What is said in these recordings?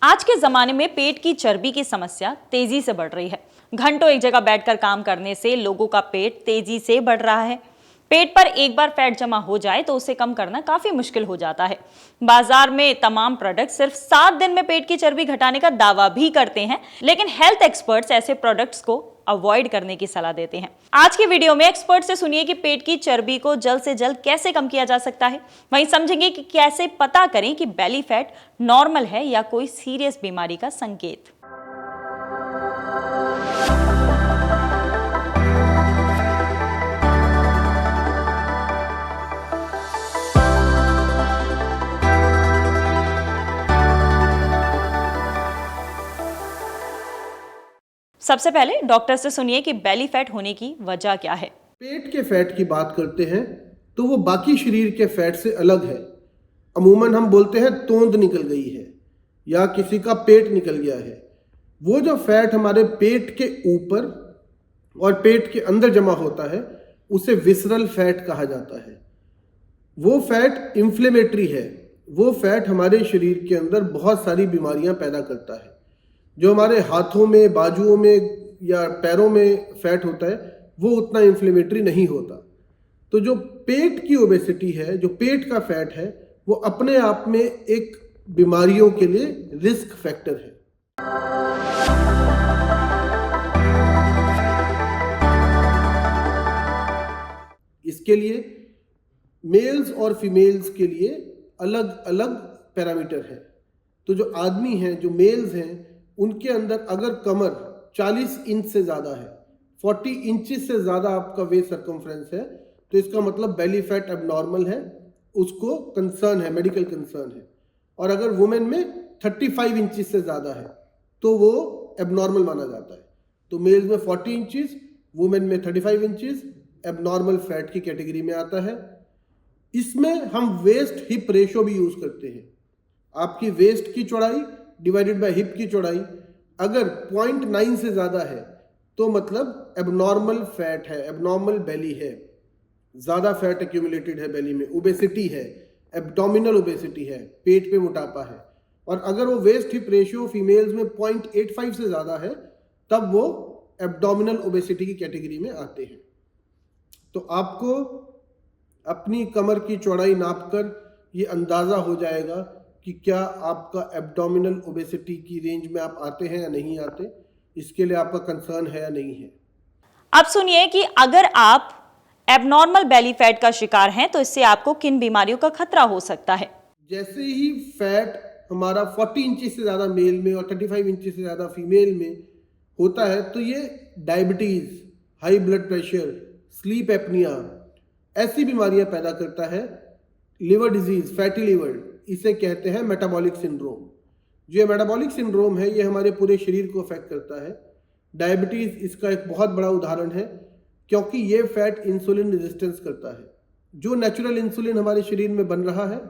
आज के जमाने में पेट की चर्बी की समस्या तेजी से बढ़ रही है। घंटों एक जगह बैठकर काम करने से लोगों का पेट तेजी से बढ़ रहा है। पेट पर एक बार फैट जमा हो जाए तो उसे कम करना काफी मुश्किल हो जाता है। बाजार में तमाम प्रोडक्ट सिर्फ 7 दिन में पेट की चर्बी घटाने का दावा भी करते हैं, लेकिन हेल्थ एक्सपर्ट्स ऐसे प्रोडक्ट्स को अवॉइड करने की सलाह देते हैं। आज की वीडियो में एक्सपर्ट से सुनिए कि पेट की चर्बी को जल्द से जल्द कैसे कम किया जा सकता है। वहीं समझेंगे कि कैसे पता करें कि बेली फैट नॉर्मल है या कोई सीरियस बीमारी का संकेत। सबसे पहले डॉक्टर से सुनिए कि बेली फैट होने की वजह क्या है। पेट के फैट की बात करते हैं तो वो बाकी शरीर के फैट से अलग है। अमूमन हम बोलते हैं तोंद निकल गई है या किसी का पेट निकल गया है। वो जो फैट हमारे पेट के ऊपर और पेट के अंदर जमा होता है उसे विसरल फैट कहा जाता है। वो फैट इन्फ्लेमेटरी है। वो फैट हमारे शरीर के अंदर बहुत सारी बीमारियां पैदा करता है। जो हमारे हाथों में, बाजुओं में या पैरों में फैट होता है वो उतना इन्फ्लेमेटरी नहीं होता। तो जो पेट की ओबेसिटी है, जो पेट का फैट है, वो अपने आप में एक बीमारियों के लिए रिस्क फैक्टर है। इसके लिए मेल्स और फीमेल्स के लिए अलग अलग पैरामीटर है। तो जो आदमी हैं, जो मेल्स हैं, उनके अंदर अगर कमर 40 इंच से ज़्यादा है, 40 इंचेस से ज़्यादा आपका वेस्ट सर्कमफ्रेंस है, तो इसका मतलब बेली फैट एबनॉर्मल है, उसको कंसर्न है, मेडिकल कंसर्न है। और अगर वुमेन में 35 इंचेस से ज़्यादा है तो वो एबनॉर्मल माना जाता है। तो मेल्स में 40 इंचेस, वुमेन में 35 इंचेस एबनॉर्मल फैट की कैटेगरी में आता है। इसमें हम वेस्ट हिप रेशो भी यूज़ करते हैं। आपकी वेस्ट की चौड़ाई डिवाइडेड बाय हिप की चौड़ाई अगर 0.9 से ज़्यादा है तो मतलब एबनॉर्मल फैट है, एबनॉर्मल बेली है, ज़्यादा फैट एक्यूमुलेटेड है बेली में, ओबेसिटी है, एब्डोमिनल ओबेसिटी है, पेट पे मोटापा है। और अगर वो वेस्ट हिप रेशियो फीमेल्स में 0.85 से ज़्यादा है तब वो एब्डोमिनल ओबेसिटी की कैटेगरी में आते हैं। तो आपको अपनी कमर की चौड़ाई नापकर ये अंदाज़ा हो जाएगा कि क्या आपका एब्डोमिनल ओबेसिटी की रेंज में आप आते हैं या नहीं आते। इसके लिए आपका कंसर्न है या नहीं है। अब सुनिए कि अगर आप एबनॉर्मल बेली फैट का शिकार हैं तो इससे आपको किन बीमारियों का खतरा हो सकता है। जैसे ही फैट हमारा 40 इंचेस से ज़्यादा मेल में और 35 इंचेस से ज़्यादा फीमेल में होता है तो ये diabetes, high blood pressure, sleep apnoea ऐसी बीमारियां पैदा करता है। लिवर डिजीज़, फैटी लिवर, इसे कहते हैं मेटाबॉलिक सिंड्रोम। जो ये मेटाबॉलिक सिंड्रोम है ये हमारे पूरे शरीर को अफेक्ट करता है। डायबिटीज़ इसका एक बहुत बड़ा उदाहरण है क्योंकि ये फैट इंसुलिन रेजिस्टेंस करता है। जो नेचुरल इंसुलिन हमारे शरीर में बन रहा है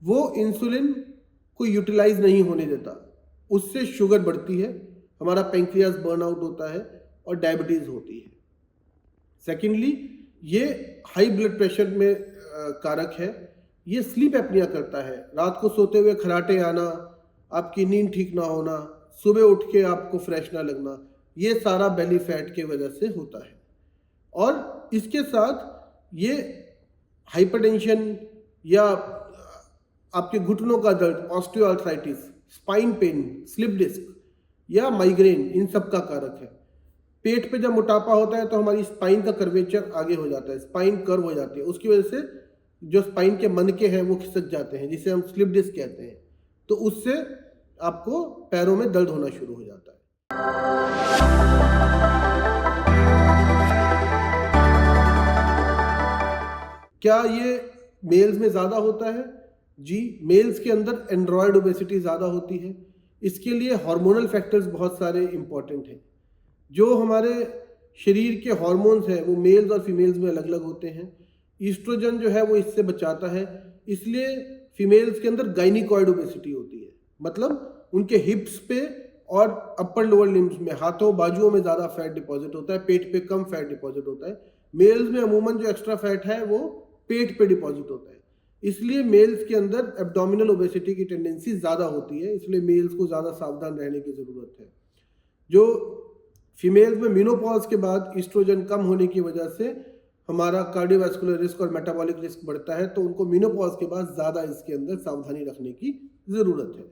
वो इंसुलिन को यूटिलाइज नहीं होने देता, उससे शुगर बढ़ती है, हमारा पैंक्रियास बर्नआउट होता है और डायबिटीज़ होती है। सेकेंडली, ये हाई ब्लड प्रेशर में कारक है। ये स्लीप एपनिया करता है, रात को सोते हुए खराटे आना, आपकी नींद ठीक ना होना, सुबह उठ के आपको फ्रेश ना लगना, ये सारा बेली फैट के वजह से होता है। और इसके साथ ये हाइपरटेंशन या आपके घुटनों का दर्द, osteoarthritis, spine pain, slip disc या माइग्रेन, इन सब का कारक है। पेट पे जब मोटापा होता है तो हमारी स्पाइन का कर्वेचर आगे हो जाता है, स्पाइन कर्व हो जाती है, उसकी वजह से जो स्पाइन के मनके हैं वो खिसक जाते हैं, जिसे हम स्लिप डिस्क कहते हैं। तो उससे आपको पैरों में दर्द होना शुरू हो जाता है। क्या ये मेल्स में ज़्यादा होता है? जी, मेल्स के अंदर एंड्रॉयड ओबेसिटी ज़्यादा होती है। इसके लिए हार्मोनल फैक्टर्स बहुत सारे इंपॉर्टेंट हैं। जो हमारे शरीर के हार्मोन्स हैं वो मेल्स और फीमेल्स में अलग अलग होते हैं। ईस्ट्रोजन जो है वो इससे बचाता है, इसलिए फीमेल्स के अंदर गायनिकॉइड ओबेसिटी होती है। मतलब उनके हिप्स पे और अपर लोअर लिम्स में, हाथों बाजुओं में ज़्यादा फैट डिपॉजिट होता है, पेट पे कम फैट डिपॉजिट होता है। मेल्स में अमूमन जो एक्स्ट्रा फैट है वो पेट पे डिपॉजिट होता है। इसलिए मेल्स के अंदर एब्डोमिनल ओबेसिटी की टेंडेंसी ज़्यादा होती है, इसलिए मेल्स को ज़्यादा सावधान रहने की ज़रूरत है। जो फीमेल्स में मेनोपॉज के बाद ईस्ट्रोजन कम होने की वजह से हमारा कार्डियोवैस्कुलर रिस्क और मेटाबॉलिक रिस्क बढ़ता है, तो उनको मेनोपॉज के बाद ज़्यादा इसके अंदर सावधानी रखने की ज़रूरत है।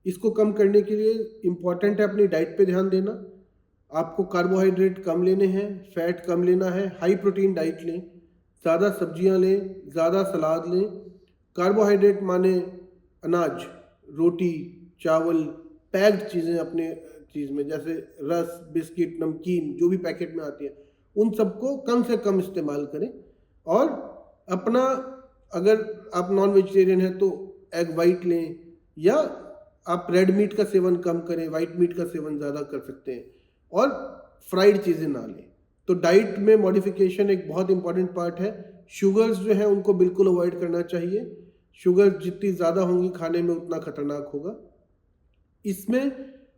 इसको कम करने के लिए इम्पॉर्टेंट है अपनी डाइट पे ध्यान देना। आपको कार्बोहाइड्रेट कम लेने हैं, फैट कम लेना है, हाई प्रोटीन डाइट लें, ज़्यादा सब्जियां लें, ज़्यादा सलाद लें। कार्बोहाइड्रेट माने अनाज, रोटी, चावल, पैक्ड चीज़ें अपने चीज़ में, जैसे रस, बिस्किट, नमकीन जो भी पैकेट में आती है, उन सबको कम से कम इस्तेमाल करें। और अपना, अगर आप नॉन वेजिटेरियन हैं तो एग वाइट लें, या आप रेड मीट का सेवन कम करें, वाइट मीट का सेवन ज़्यादा कर सकते हैं, और फ्राइड चीज़ें ना लें। तो डाइट में मॉडिफिकेशन एक बहुत इंपॉर्टेंट पार्ट है। शुगर्स जो है उनको बिल्कुल अवॉइड करना चाहिए। शुगर जितनी ज़्यादा होंगी खाने में उतना खतरनाक होगा। इसमें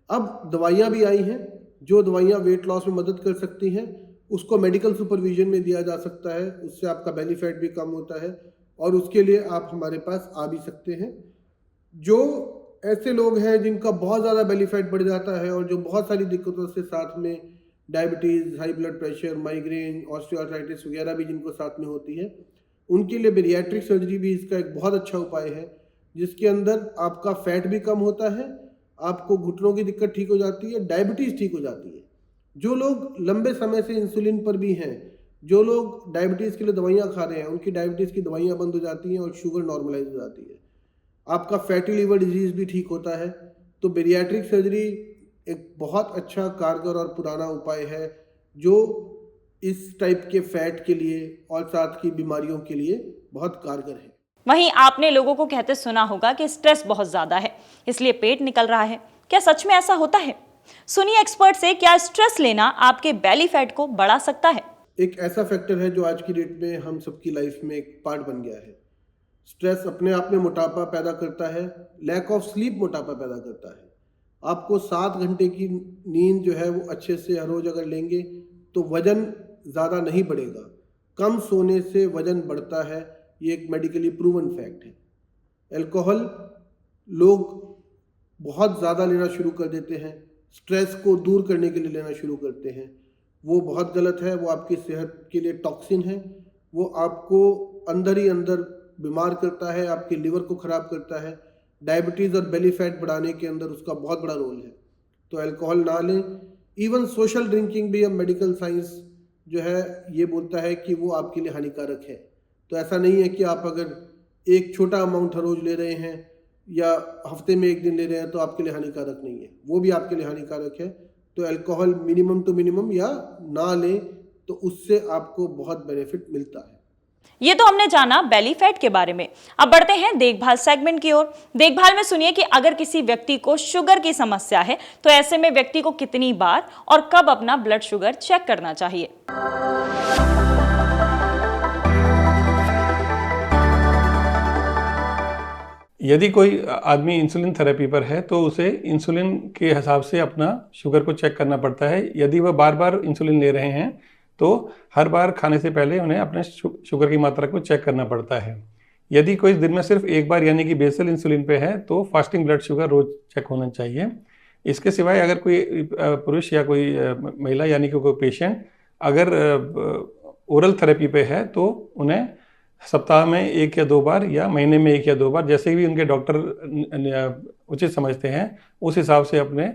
अब दवाइयाँ भी आई हैं, जो दवाइयाँ वेट लॉस में मदद कर सकती हैं, उसको मेडिकल सुपरविजन में दिया जा सकता है। उससे आपका बेली फैट भी कम होता है, और उसके लिए आप हमारे पास आ भी सकते हैं। जो ऐसे लोग हैं जिनका बहुत ज़्यादा बेली फैट बढ़ जाता है और जो बहुत सारी दिक्कतों से साथ में diabetes, high blood pressure, migraine, osteoarthritis वगैरह भी जिनको साथ में होती है, उनके लिए बेरियाट्रिक सर्जरी भी इसका एक बहुत अच्छा उपाय है, जिसके अंदर आपका फैट भी कम होता है, आपको घुटनों की दिक्कत ठीक हो जाती है, डायबिटीज़ ठीक हो जाती है। जो लोग लंबे समय से इंसुलिन पर भी हैं, जो लोग डायबिटीज़ के लिए दवाइयाँ खा रहे हैं, उनकी डायबिटीज़ की दवाइयाँ बंद हो जाती हैं और शुगर नॉर्मलाइज हो जाती है। आपका फैटी लीवर डिजीज़ भी ठीक होता है। तो बेरियाट्रिक सर्जरी एक बहुत अच्छा, कारगर और पुराना उपाय है, जो इस टाइप के फैट के लिए और साथ की बीमारियों के लिए बहुत कारगर है। वहीं आपने लोगों को कहते सुना होगा कि स्ट्रेस बहुत ज्यादा है, इसलिए पेट निकल रहा है। क्या सच में ऐसा होता है? सुनिए एक्सपर्ट से, क्या स्ट्रेस लेना आपके बेली फैट को बढ़ा सकता है? एक ऐसा फैक्टर है जो आज की डेट में हम सबकी लाइफ में एक पार्ट बन गया है। स्ट्रेस अपने आप में मोटापा पैदा करता है, लैक ऑफ स्लीप मोटापा पैदा करता है। आपको 7 घंटे की नींद जो है वो अच्छे से हर रोज़ अगर लेंगे तो वज़न ज़्यादा नहीं बढ़ेगा। कम सोने से वज़न बढ़ता है, ये एक मेडिकली प्रूवन फैक्ट है। अल्कोहल लोग बहुत ज़्यादा लेना शुरू कर देते हैं, स्ट्रेस को दूर करने के लिए लेना शुरू करते हैं। वो बहुत गलत है, वो आपकी सेहत के लिए टॉक्सिन है, वो आपको अंदर ही अंदर बीमार करता है, आपके लिवर को ख़राब करता है। डायबिटीज़ और बेली फैट बढ़ाने के अंदर उसका बहुत बड़ा रोल है। तो अल्कोहल ना लें। इवन सोशल ड्रिंकिंग भी अब मेडिकल साइंस जो है ये बोलता है कि वो आपके लिए हानिकारक है। तो ऐसा नहीं है कि आप अगर एक छोटा अमाउंट हर रोज़ ले रहे हैं या हफ्ते में 1 दिन ले रहे हैं तो आपके लिए हानिकारक नहीं है, वो भी आपके लिए हानिकारक है। तो अल्कोहल मिनिमम टू मिनिमम या ना लें, तो उससे आपको बहुत बेनिफिट मिलता है। ये तो हमने जाना बेली फैट के बारे में। अब बढ़ते हैं देखभाल सेगमेंट की ओर। देखभाल में सुनिए कि अगर किसी व्यक्ति को शुगर की समस्या है तो ऐसे में व्यक्ति को कितनी बार और कब अपना ब्लड शुगर चेक करना चाहिए। यदि कोई आदमी इंसुलिन थेरेपी पर है तो उसे इंसुलिन के हिसाब से अपना शुगर को चेक करना पड़ता है। यदि वह बार बार इंसुलिन ले रहे हैं तो हर बार खाने से पहले उन्हें अपने शुगर की मात्रा को चेक करना पड़ता है। यदि कोई दिन में सिर्फ एक बार यानी कि बेसल इंसुलिन पे है तो फास्टिंग ब्लड शुगर रोज चेक होना चाहिए। इसके सिवाय अगर कोई पुरुष या कोई महिला यानी कि कोई पेशेंट अगर ओरल थेरेपी पे है तो उन्हें सप्ताह में 1 या 2 बार या महीने में 1 या 2 बार, जैसे भी उनके डॉक्टर उचित समझते हैं, उस हिसाब से अपने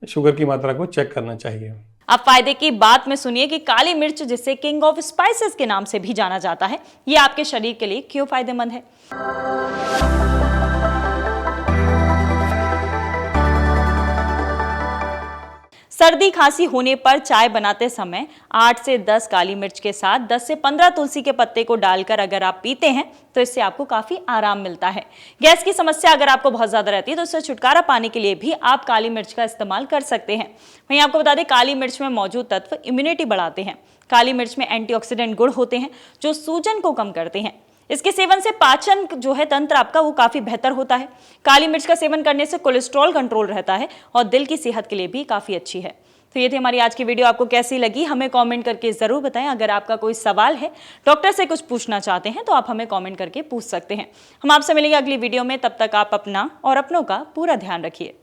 शुगर की मात्रा को चेक करना चाहिए। अब फायदे की बात में सुनिए कि काली मिर्च, जिसे किंग ऑफ स्पाइसेस के नाम से भी जाना जाता है, ये आपके शरीर के लिए क्यों फायदेमंद है। सर्दी खांसी होने पर चाय बनाते समय 8 से 10 काली मिर्च के साथ 10 से 15 तुलसी के पत्ते को डालकर अगर आप पीते हैं तो इससे आपको काफी आराम मिलता है। गैस की समस्या अगर आपको बहुत ज्यादा रहती है तो इससे छुटकारा पाने के लिए भी आप काली मिर्च का इस्तेमाल कर सकते हैं। वहीं आपको बता दें, काली मिर्च में मौजूद तत्व इम्यूनिटी बढ़ाते हैं। काली मिर्च में एंटीऑक्सीडेंट गुण होते हैं जो सूजन को कम करते हैं। इसके सेवन से पाचन जो है तंत्र आपका वो काफी बेहतर होता है। काली मिर्च का सेवन करने से कोलेस्ट्रॉल कंट्रोल रहता है और दिल की सेहत के लिए भी काफी अच्छी है। तो ये थी हमारी आज की वीडियो। आपको कैसी लगी हमें कमेंट करके जरूर बताएं। अगर आपका कोई सवाल है, डॉक्टर से कुछ पूछना चाहते हैं, तो आप हमें कमेंट करके पूछ सकते हैं। हम आपसे मिलेंगे अगली वीडियो में। तब तक आप अपना और अपनों का पूरा ध्यान रखिए।